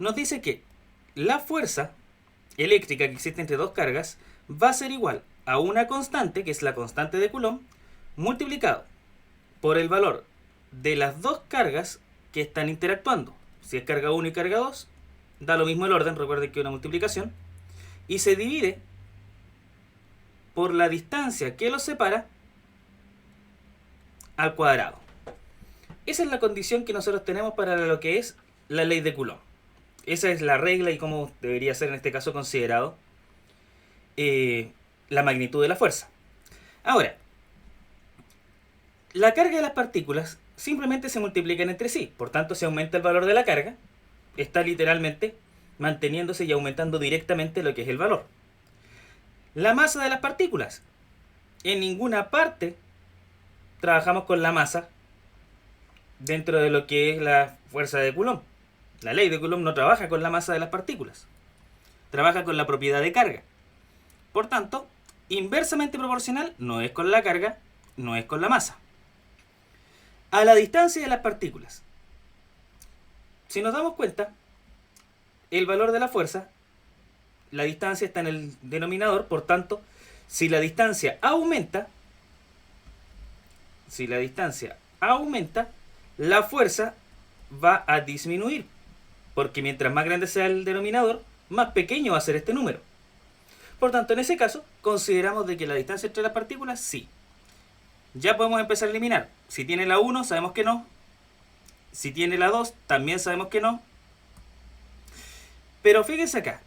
nos dice que la fuerza eléctrica que existe entre dos cargas va a ser igual a una constante, que es la constante de Coulomb, multiplicado por el valor de las dos cargas que están interactuando. Si es carga 1 y carga 2, da lo mismo el orden, recuerden que es una multiplicación, y se divide por la distancia que los separa al cuadrado. Esa es la condición que nosotros tenemos para lo que es la ley de Coulomb. Esa es la regla y cómo debería ser en este caso considerado la magnitud de la fuerza. Ahora, la carga de las partículas simplemente se multiplican entre sí, por tanto si aumenta el valor de la carga, está literalmente manteniéndose y aumentando directamente lo que es el valor. La masa de las partículas. En ninguna parte trabajamos con la masa dentro de lo que es la fuerza de Coulomb. La ley de Coulomb no trabaja con la masa de las partículas, trabaja con la propiedad de carga. Por tanto, inversamente proporcional no es con la carga, no es con la masa. A la distancia de las partículas. Si nos damos cuenta, el valor de la fuerza, la distancia está en el denominador, por tanto, si la distancia aumenta, la fuerza va a disminuir, porque mientras más grande sea el denominador, más pequeño va a ser este número. Por tanto, en ese caso, consideramos de que la distancia entre las partículas, sí. Ya podemos empezar a eliminar. Si tiene la 1, sabemos que no. Si tiene la 2, también sabemos que no. Pero fíjense acá.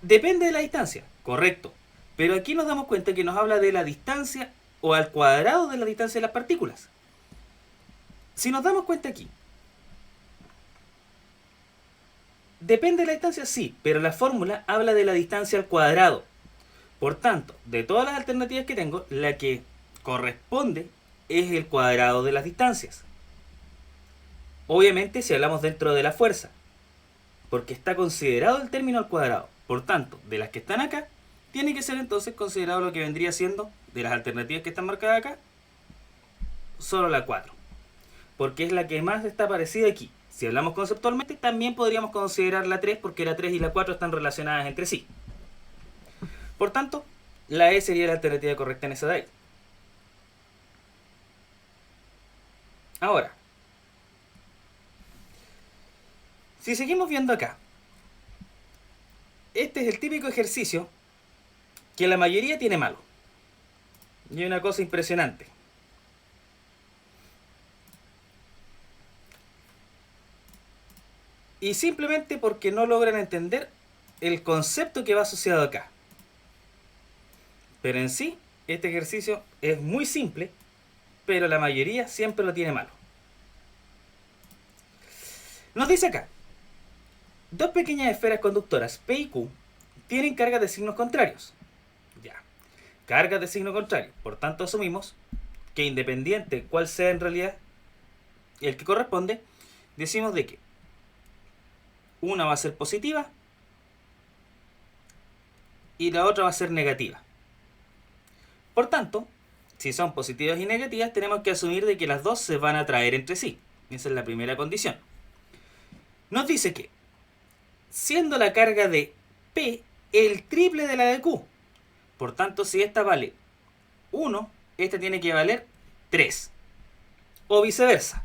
Depende de la distancia, correcto. Pero aquí nos damos cuenta que nos habla de la distancia o al cuadrado de la distancia de las partículas. Si nos damos cuenta aquí, depende de la distancia, sí, pero la fórmula habla de la distancia al cuadrado. Por tanto, de todas las alternativas que tengo, la que corresponde es el cuadrado de las distancias. Obviamente si hablamos dentro de la fuerza, porque está considerado el término al cuadrado. Por tanto, de las que están acá, tiene que ser entonces considerado lo que vendría siendo, de las alternativas que están marcadas acá, solo la 4. Porque es la que más está parecida aquí. Si hablamos conceptualmente, también podríamos considerar la 3, porque la 3 y la 4 están relacionadas entre sí. Por tanto, la E sería la alternativa correcta en esa de ahí. Ahora, si seguimos viendo acá, este es el típico ejercicio que la mayoría tiene malo. Y hay una cosa impresionante. Y simplemente porque no logran entender el concepto que va asociado acá. Pero en sí, este ejercicio es muy simple, pero la mayoría siempre lo tiene malo. Nos dice acá, dos pequeñas esferas conductoras, P y Q, tienen cargas de signos contrarios. Ya, cargas de signo contrario. Por tanto, asumimos que independiente cuál sea en realidad el que corresponde, decimos de que una va a ser positiva y la otra va a ser negativa. Por tanto, si son positivas y negativas, tenemos que asumir de que las dos se van a atraer entre sí. Esa es la primera condición. Nos dice que, siendo la carga de P el triple de la de Q, por tanto, si esta vale 1, esta tiene que valer 3. O viceversa.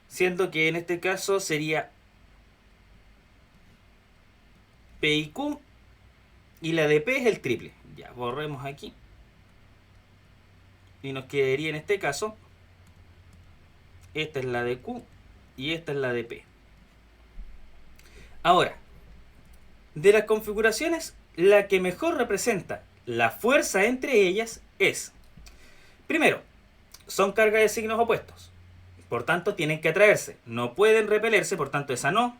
Siendo que en este caso sería P y Q, y la de P es el triple. Ya, borremos aquí. Y nos quedaría en este caso, esta es la de Q y esta es la de P. Ahora, de las configuraciones, la que mejor representa la fuerza entre ellas es, primero, son cargas de signos opuestos. Por tanto, tienen que atraerse. No pueden repelerse, por tanto, esa no.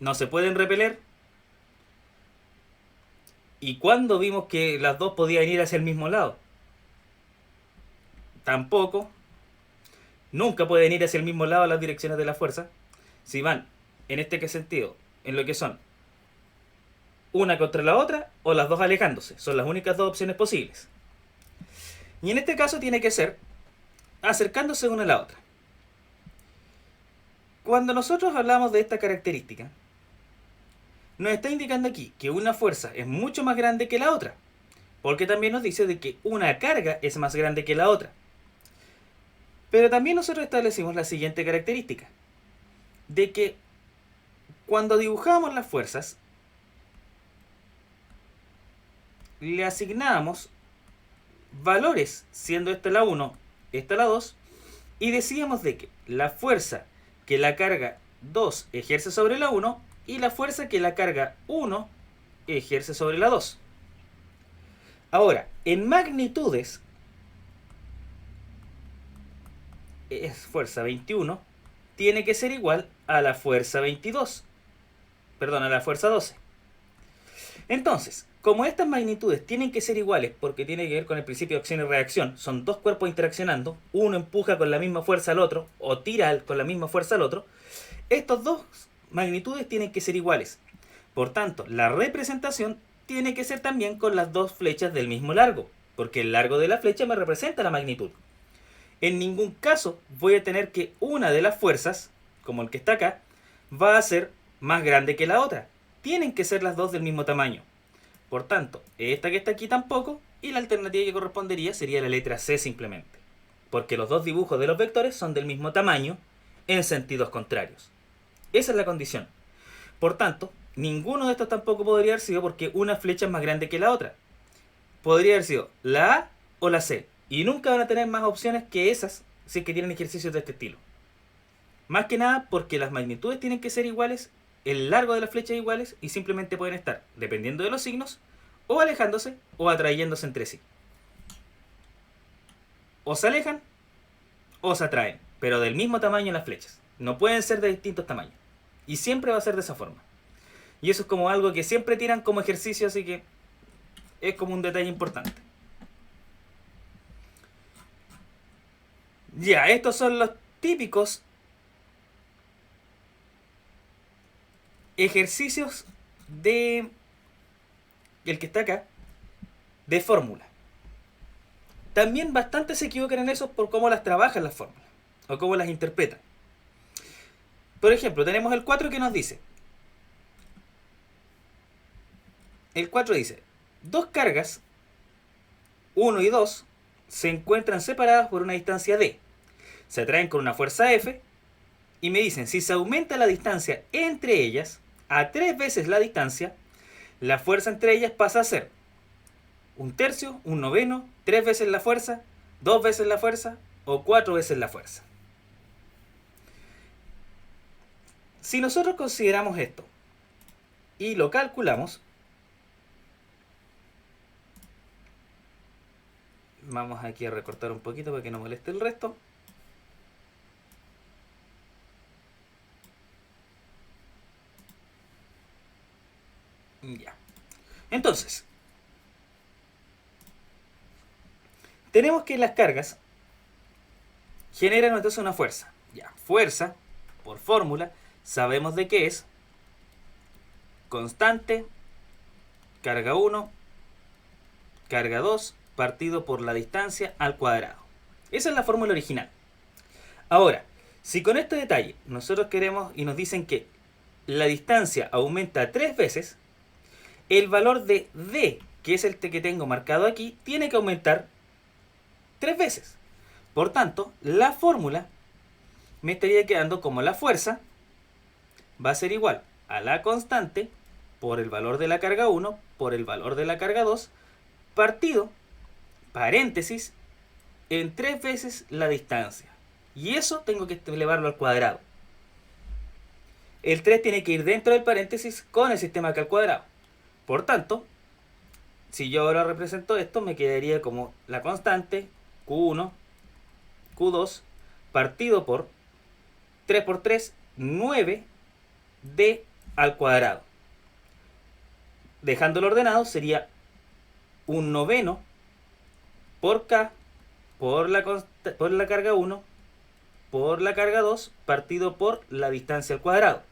No se pueden repeler. ¿Y cuándo vimos que las dos podían ir hacia el mismo lado? Tampoco. Nunca pueden ir hacia el mismo lado las direcciones de la fuerza. Si van, en este sentido, en lo que son una contra la otra o las dos alejándose. Son las únicas dos opciones posibles. Y en este caso tiene que ser acercándose una a la otra. Cuando nosotros hablamos de esta característica, nos está indicando aquí que una fuerza es mucho más grande que la otra, porque también nos dice de que una carga es más grande que la otra. Pero también nosotros establecimos la siguiente característica, de que cuando dibujamos las fuerzas, le asignábamos valores, siendo esta la 1, esta la 2, y decíamos de que la fuerza que la carga 2 ejerce sobre la 1 y la fuerza que la carga 1 ejerce sobre la 2. Ahora, en magnitudes, es fuerza 21, tiene que ser igual a la fuerza 22. Perdón, a la fuerza 12. Entonces, como estas magnitudes tienen que ser iguales porque tiene que ver con el principio de acción y reacción, son dos cuerpos interaccionando, uno empuja con la misma fuerza al otro o tira con la misma fuerza al otro, estas dos magnitudes tienen que ser iguales. Por tanto, la representación tiene que ser también con las dos flechas del mismo largo, porque el largo de la flecha me representa la magnitud. En ningún caso voy a tener que una de las fuerzas, como el que está acá, va a ser más grande que la otra. Tienen que ser las dos del mismo tamaño. Por tanto, esta que está aquí tampoco, y la alternativa que correspondería sería la letra C simplemente. Porque los dos dibujos de los vectores son del mismo tamaño en sentidos contrarios. Esa es la condición. Por tanto, ninguno de estos tampoco podría haber sido porque una flecha es más grande que la otra. Podría haber sido la A o la C. Y nunca van a tener más opciones que esas si es que tienen ejercicios de este estilo. Más que nada porque las magnitudes tienen que ser iguales, el largo de la flecha es iguales y simplemente pueden estar, dependiendo de los signos, o alejándose o atrayéndose entre sí. O se alejan o se atraen, pero del mismo tamaño las flechas. No pueden ser de distintos tamaños. Y siempre va a ser de esa forma. Y eso es como algo que siempre tiran como ejercicio, así que es como un detalle importante. Ya, estos son los típicos ejercicios de el que está acá, de fórmula. También bastante se equivocan en eso por cómo las trabajan las fórmulas, o cómo las interpretan. Por ejemplo, tenemos el 4 que nos dice, el 4 dice, dos cargas, 1 y 2, se encuentran separadas por una distancia d. Se atraen con una fuerza F y me dicen, si se aumenta la distancia entre ellas a 3 veces la distancia, la fuerza entre ellas pasa a ser un tercio, un noveno, 3 veces la fuerza, 2 veces la fuerza o 4 veces la fuerza. Si nosotros consideramos esto y lo calculamos, vamos aquí a recortar un poquito para que no moleste el resto. Ya. Entonces, tenemos que las cargas generan entonces una fuerza. Ya, fuerza, por fórmula, sabemos de qué es. Constante, carga 1, carga 2, partido por la distancia al cuadrado. Esa es la fórmula original. Ahora, si con este detalle nosotros queremos y nos dicen que la distancia aumenta 3 veces, el valor de D, que es el que tengo marcado aquí, tiene que aumentar 3 veces. Por tanto, la fórmula me estaría quedando como la fuerza va a ser igual a la constante por el valor de la carga 1 por el valor de la carga 2 partido, paréntesis, en 3 veces la distancia. Y eso tengo que elevarlo al cuadrado. El 3 tiene que ir dentro del paréntesis con el sistema acá al cuadrado. Por tanto, si yo ahora represento esto, me quedaría como la constante Q1, Q2, partido por 3 por 3, 9 D al cuadrado. Dejándolo ordenado sería un noveno por K por la carga 1 por la carga 2 partido por la distancia al cuadrado.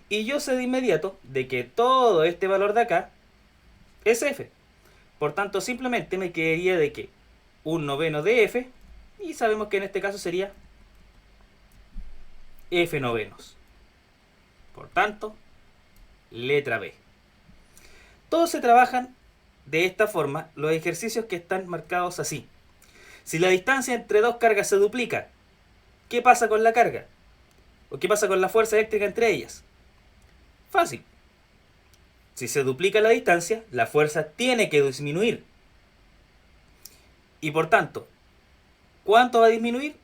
Y yo sé de inmediato de que todo este valor de acá es F. Por tanto, simplemente me quedaría de que un noveno de F, y sabemos que en este caso sería F novenos. Por tanto, letra B. Todos se trabajan de esta forma los ejercicios que están marcados así. Si la distancia entre dos cargas se duplica, ¿qué pasa con la carga? ¿O qué pasa con la fuerza eléctrica entre ellas? Fácil. Si se duplica la distancia, la fuerza tiene que disminuir. Y por tanto, ¿cuánto va a disminuir?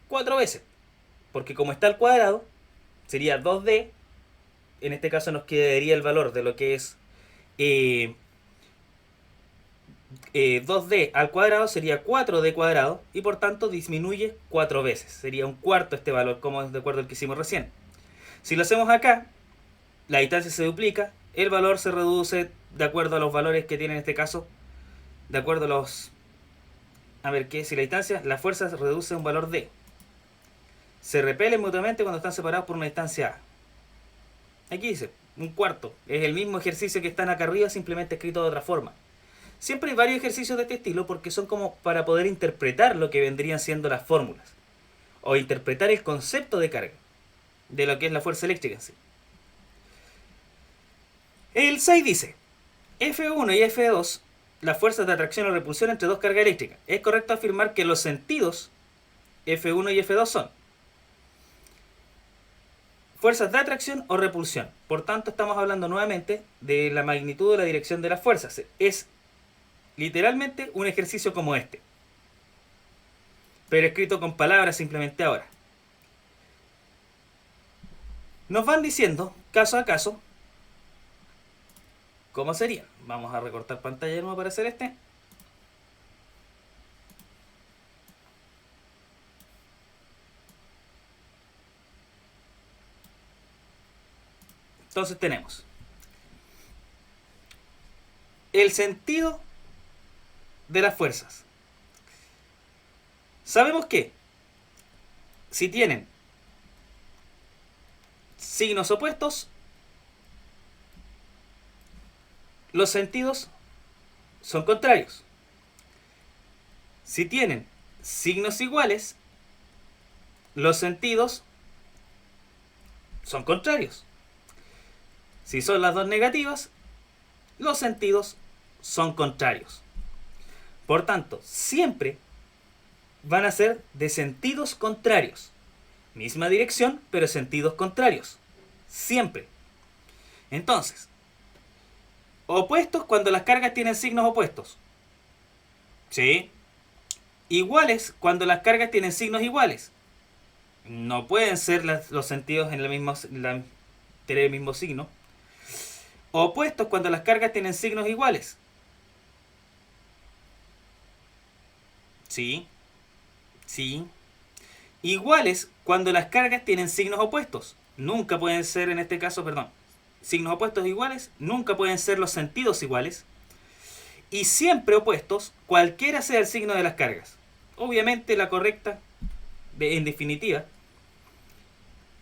4 veces. Porque como está al cuadrado, sería 2D. En este caso nos quedaría el valor de lo que es 2D al cuadrado, sería 4D cuadrado. Y por tanto disminuye 4 veces. Sería un cuarto este valor, como es de acuerdo al que hicimos recién. Si lo hacemos acá, la distancia se duplica, el valor se reduce de acuerdo a los valores que tiene en este caso, de acuerdo a los... A ver, ¿qué? Si la distancia, la fuerza se reduce a un valor D. Se repelen mutuamente cuando están separados por una distancia A. Aquí dice, un cuarto. Es el mismo ejercicio que están acá arriba, simplemente escrito de otra forma. Siempre hay varios ejercicios de este estilo porque son como para poder interpretar lo que vendrían siendo las fórmulas. O interpretar el concepto de carga, de lo que es la fuerza eléctrica en sí. El 6 dice, F1 y F2, las fuerzas de atracción o repulsión entre dos cargas eléctricas. Es correcto afirmar que los sentidos F1 y F2 son fuerzas de atracción o repulsión. Por tanto, estamos hablando nuevamente de la magnitud o la dirección de las fuerzas. Es literalmente un ejercicio como este, pero escrito con palabras simplemente ahora. Nos van diciendo, caso a caso, ¿cómo sería? Vamos a recortar pantalla de nuevo para hacer este. Entonces tenemos el sentido de las fuerzas. Sabemos que si tienen signos opuestos, los sentidos son contrarios. Si tienen signos iguales, los sentidos son contrarios. Si son las dos negativas, los sentidos son contrarios. Por tanto, siempre van a ser de sentidos contrarios. Misma dirección, pero sentidos contrarios. Siempre. Entonces, opuestos cuando las cargas tienen signos opuestos. ¿Sí? Iguales cuando las cargas tienen signos iguales. No pueden ser los sentidos en tener el mismo signo. Opuestos cuando las cargas tienen signos iguales. Sí. Sí. Iguales cuando las cargas tienen signos opuestos. Nunca pueden ser, en este caso, signos opuestos iguales, nunca pueden ser los sentidos iguales. Y siempre opuestos, cualquiera sea el signo de las cargas. Obviamente la correcta, en definitiva,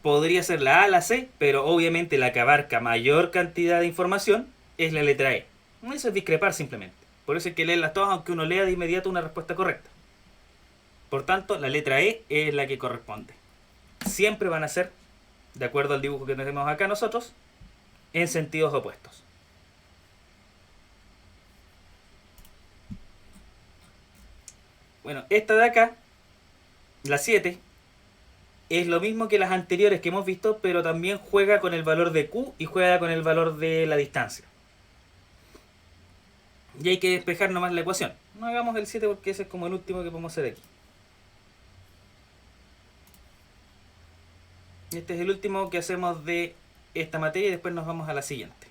podría ser la A, la C, pero obviamente la que abarca mayor cantidad de información es la letra E. Eso es discrepar simplemente. Por eso hay que leerlas todas, aunque uno lea de inmediato una respuesta correcta. Por tanto, la letra E es la que corresponde. Siempre van a ser, de acuerdo al dibujo que tenemos acá nosotros, en sentidos opuestos. Bueno, esta de acá, la 7, es lo mismo que las anteriores que hemos visto, pero también juega con el valor de Q y juega con el valor de la distancia. Y hay que despejar nomás la ecuación. No hagamos el 7 porque ese es como el último que podemos hacer aquí. Este es el último que hacemos de esta materia y después nos vamos a la siguiente.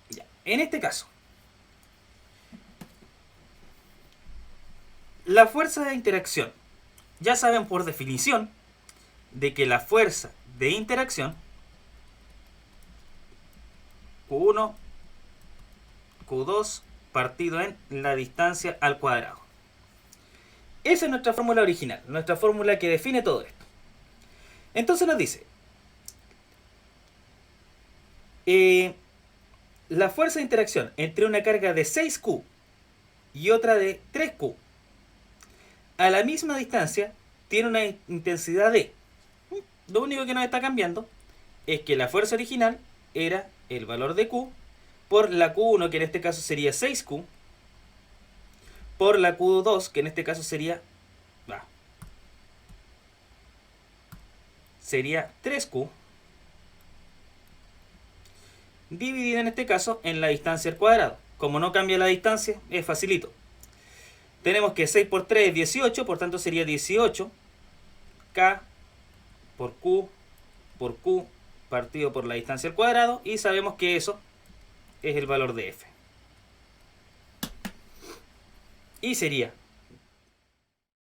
Ya. En este caso, la fuerza de interacción. Ya saben por definición de que la fuerza de interacción Q1, Q2 partido en la distancia al cuadrado. Esa es nuestra fórmula original, nuestra fórmula que define todo esto. Entonces nos dice, la fuerza de interacción entre una carga de 6Q y otra de 3Q a la misma distancia tiene una intensidad de... Lo único que nos está cambiando es que la fuerza original era el valor de Q por la Q1, que en este caso sería 6Q, por la Q2, que en este caso sería 3Q, dividido en este caso en la distancia al cuadrado. Como no cambia la distancia, es facilito. Tenemos que 6 por 3 es 18, por tanto sería 18K por Q partido por la distancia al cuadrado, y sabemos que eso es el valor de F. Y sería